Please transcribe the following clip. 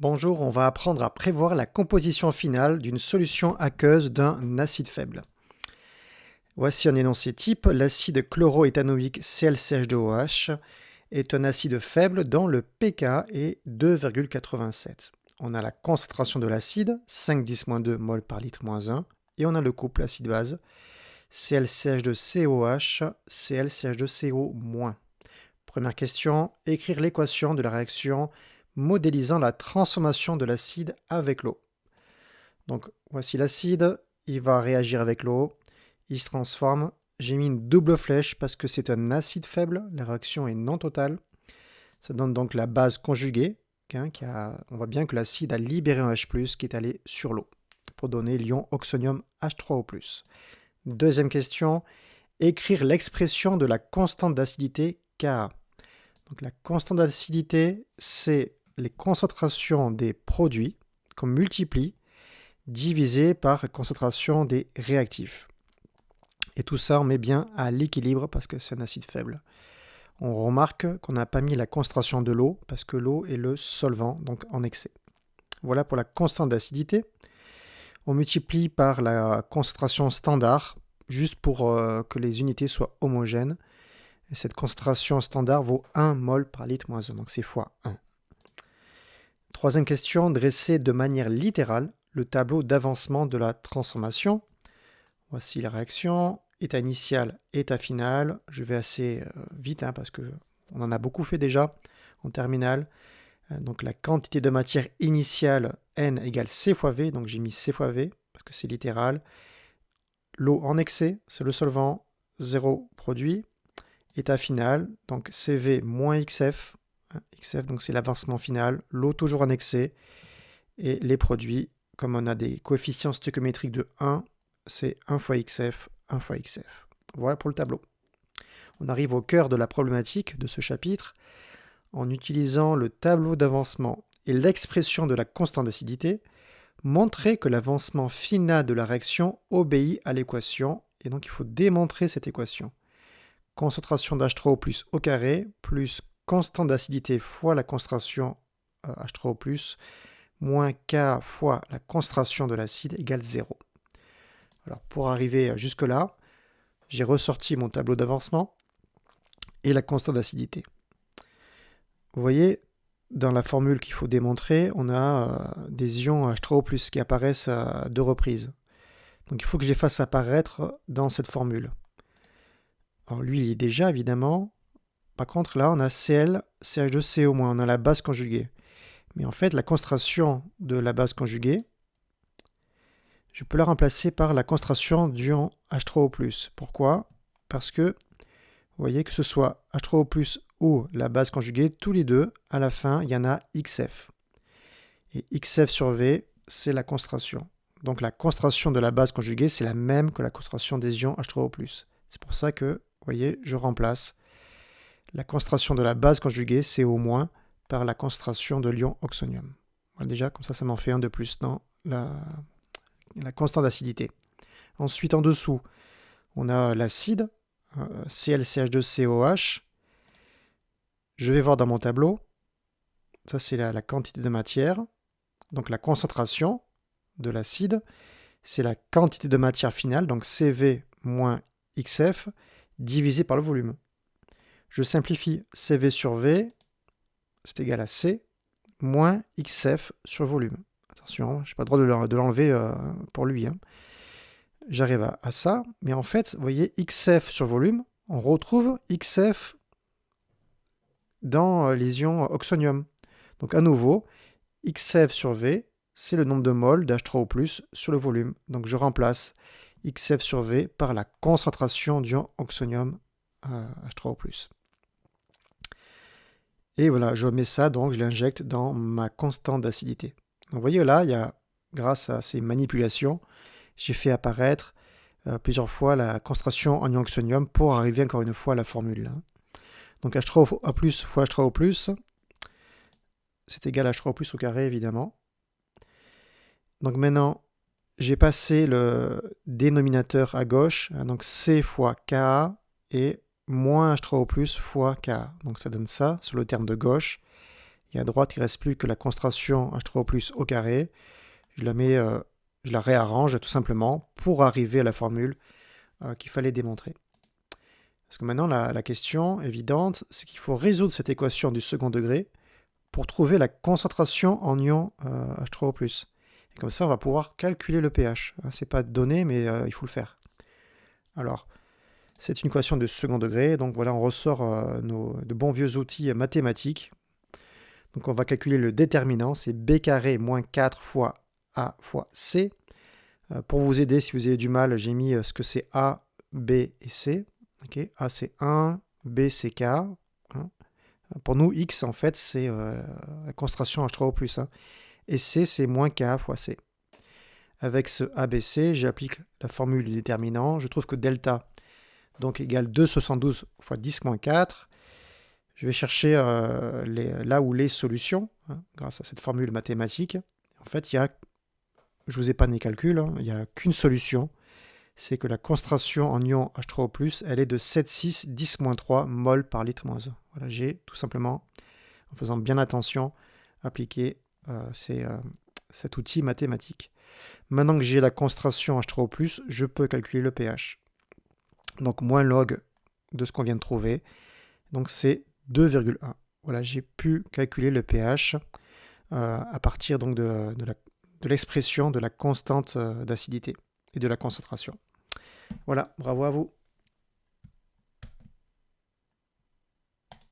Bonjour, on va apprendre à prévoir la composition finale d'une solution aqueuse d'un acide faible. Voici un énoncé type. L'acide chloroéthanoïque ClCH2OH est un acide faible dont le pK est 2,87. On a la concentration de l'acide, 5,10-2 mol par litre moins 1, et on a le couple acide-base ClCH2COH, ClCH2CO-. Première question, écrire l'équation de la réaction modélisant la transformation de l'acide avec l'eau. Donc voici l'acide, il va réagir avec l'eau, il se transforme. J'ai mis une double flèche parce que c'est un acide faible, la réaction est non totale. Ça donne donc la base conjuguée, on voit bien que l'acide a libéré un H+, qui est allé sur l'eau, pour donner l'ion oxonium H3O+. Deuxième question, écrire l'expression de la constante d'acidité Ka. Donc la constante d'acidité, c'est les concentrations des produits qu'on multiplie divisé par la concentration des réactifs. Et tout ça, on met bien à l'équilibre parce que c'est un acide faible. On remarque qu'on n'a pas mis la concentration de l'eau parce que l'eau est le solvant, donc en excès. Voilà pour la constante d'acidité. On multiplie par la concentration standard, juste pour que les unités soient homogènes. Et cette concentration standard vaut 1 mol par litre moins 1, donc c'est fois 1. Troisième question, dresser de manière littérale le tableau d'avancement de la transformation. Voici la réaction, état initial, état final. Je vais assez vite parce qu'on en a beaucoup fait déjà en terminale. Donc la quantité de matière initiale, N égale C fois V, donc j'ai mis C fois V parce que c'est littéral. L'eau en excès, c'est le solvant, 0 produit. État final, donc CV moins XF, XF donc c'est l'avancement final, l'eau toujours en excès, et les produits, comme on a des coefficients stoichiométriques de 1, c'est 1 fois XF, 1 fois XF. Voilà pour le tableau. On arrive au cœur de la problématique de ce chapitre. En utilisant le tableau d'avancement et l'expression de la constante d'acidité, montrer que l'avancement final de la réaction obéit à l'équation, et donc il faut démontrer cette équation. Concentration d'H3O plus au carré, plus constante d'acidité fois la concentration H3O plus, moins K fois la concentration de l'acide égale 0. Alors pour arriver jusque-là, j'ai ressorti mon tableau d'avancement et la constante d'acidité. Vous voyez, dans la formule qu'il faut démontrer, on a des ions H3O+, qui apparaissent à 2 reprises. Donc il faut que je les fasse apparaître dans cette formule. Alors lui, il est déjà, évidemment. Par contre, là, on a Cl, CH2CO-, on a la base conjuguée. Mais en fait, la concentration de la base conjuguée, je peux la remplacer par la concentration d'ion H3O+. Pourquoi? Parce que, vous voyez, que ce soit H3O+, ou la base conjuguée, tous les deux, à la fin, il y en a XF. Et XF sur V, c'est la concentration. Donc la concentration de la base conjuguée, c'est la même que la concentration des ions H3O+. C'est pour ça que, vous voyez, je remplace la concentration de la base conjuguée, CO-, par la concentration de l'ion oxonium. Voilà, déjà, comme ça m'en fait un de plus dans la constante d'acidité. Ensuite, en dessous, on a l'acide, ClCH2COH. Je vais voir dans mon tableau, ça c'est la quantité de matière, donc la concentration de l'acide, c'est la quantité de matière finale, donc CV moins XF, divisé par le volume. Je simplifie, CV sur V, c'est égal à C, moins XF sur volume. Attention, je n'ai pas le droit de l'enlever pour lui. J'arrive à ça, mais en fait, vous voyez, XF sur volume, on retrouve XF dans les ions oxonium. Donc à nouveau, XF sur V, c'est le nombre de moles d'H3O+, sur le volume. Donc je remplace XF sur V par la concentration d'ion oxonium H3O+. Et voilà, je mets ça, donc je l'injecte dans ma constante d'acidité. Donc vous voyez là, grâce à ces manipulations, j'ai fait apparaître plusieurs fois la concentration en ion oxonium pour arriver encore une fois à la formule. Donc H3O+ fois H3O+, c'est égal à H3O+ au carré, évidemment. Donc maintenant, j'ai passé le dénominateur à gauche, donc C fois Ka et moins H3O+ fois Ka. Donc ça donne ça sur le terme de gauche. Et à droite, il ne reste plus que la concentration H3O+ au carré. Je la réarrange tout simplement pour arriver à la formule qu'il fallait démontrer. Parce que maintenant, la question évidente, c'est qu'il faut résoudre cette équation du second degré pour trouver la concentration en ion H3O+. Et comme ça, on va pouvoir calculer le pH. Ce n'est pas donné, mais il faut le faire. Alors, c'est une équation de second degré. Donc voilà, on ressort de bons vieux outils mathématiques. Donc on va calculer le déterminant. C'est B carré moins 4 fois A fois C. Pour vous aider, si vous avez du mal, j'ai mis ce que c'est A, B et C. Okay. A, c'est 1, B, c'est K. Hein. Pour nous, X, en fait, c'est la concentration H3O+. Hein. Et C, c'est moins K fois C. Avec ce ABC, j'applique la formule du déterminant. Je trouve que delta donc, égale 2,72 fois 10 moins 4. Je vais chercher là où les solutions, hein, grâce à cette formule mathématique. En fait, je ne vous ai pas mes calculs, hein, il n'y a qu'une solution. C'est que la concentration en ion H3O+, elle est de 7,6 10-3 mol par litre moins 1. Voilà, j'ai tout simplement, en faisant bien attention, appliqué cet outil mathématique. Maintenant que j'ai la concentration H3O+, je peux calculer le pH. Donc moins log de ce qu'on vient de trouver. Donc c'est 2,1. Voilà, j'ai pu calculer le pH à partir donc de l'expression de la constante d'acidité et de la concentration. Voilà, bravo à vous.